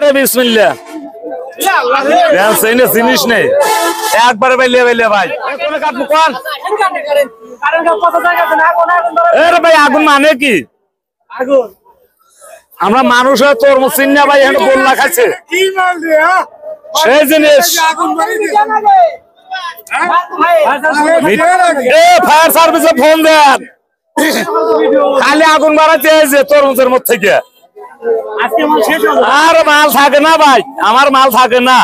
আরে বিসমিল্লাহ জিনিস নেই একবারে বাইলে বাইলে ভাই ভাই আগুন মানে কি আমরা মানুষের তরমুজ চিন্না ভাই এখন গোল্লা খাচ্ছে সেই জিনিস ফায়ার সার্ভিসে ফোন দেন খালি আগুন বাড়াতে এসে তরমুজের মধ্যে থেকে আর মাল থাকে না ভাই আমার মাল থাকে না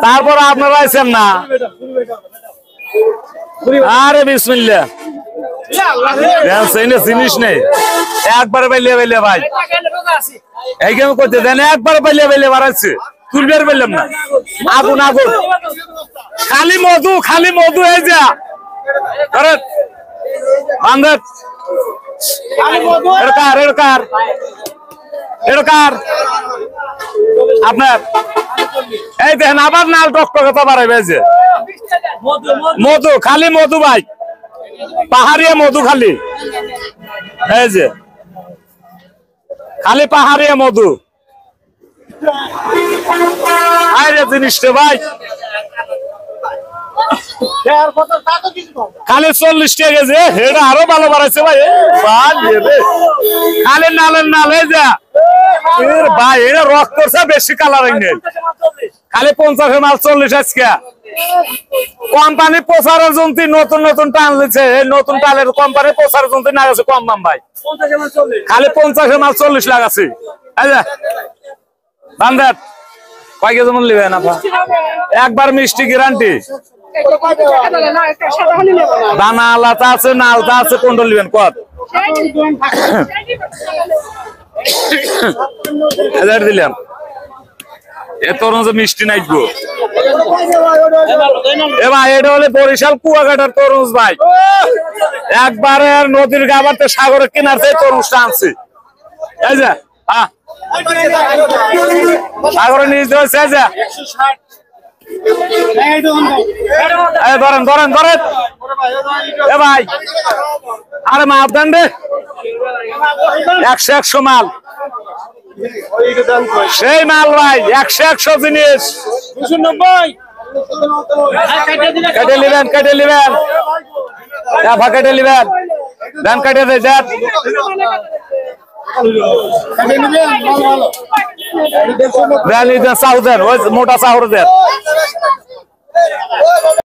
তারপর আপনারা আছেন না আরে বিসমিল্লাহ জিনিস নেই একবারে বাইলে বাইলে ভাই এইখানে করতে দেন একবার বাইলে বাইলে বাড়াচ্ছে তুলবের বললাম না আগুন আগুন খালি মধু এই যা বান্ধব আপনার এই দেখেন আবার নাল টকটকে বাড়াইবে যে মধু খালি মধু ভাই পাহাড়িয়া মধু খালি এই যে খালি পাহাড়িয়া মধু আরে জিনিসটা ভাই খালি 40 টাকা কেজি এটা আরো ভালো বাড়াইছে ভাই খালি নালের নালে যা ভাই এটা রক করছে বেশি কালারিং নেই খালি 50 মাল 40 আজকে কোম্পানি প্রচারের জন্য নতুন নতুন টান লিছে এই নতুন টালের কোম্পানি প্রচারের জন্য না গেছে কম দাম ভাই খালি 50 মাল 40 লাগাছে বান্ধব কয় কেজি মন নেবেন আপা একবার মিষ্টি গ্যারান্টি দানা আলাদা আছে না আলাদা আছে কোনটা নেবেন কত দিলাম এ তরমুজ মিষ্টি নাই গো এ ভাই এটা হলে বরিশাল কুয়াকাটার তরমুজ ভাই একবারে নদীর গাবাতে সাগরের কিনার থেকে তরমুজটা আনছি এই যে সাগরের নিচ ধরেছে এই যে ধরেন ধরেন ধরেন এ ভাই আরে মাপ দেন রে 100 মাল সেই মাল ভাই 100 জিনিস 290 কেটে নিবেন কেটে নিবেন কেটে নিবেন ধান কেটে দেন মোটা চাউর দেন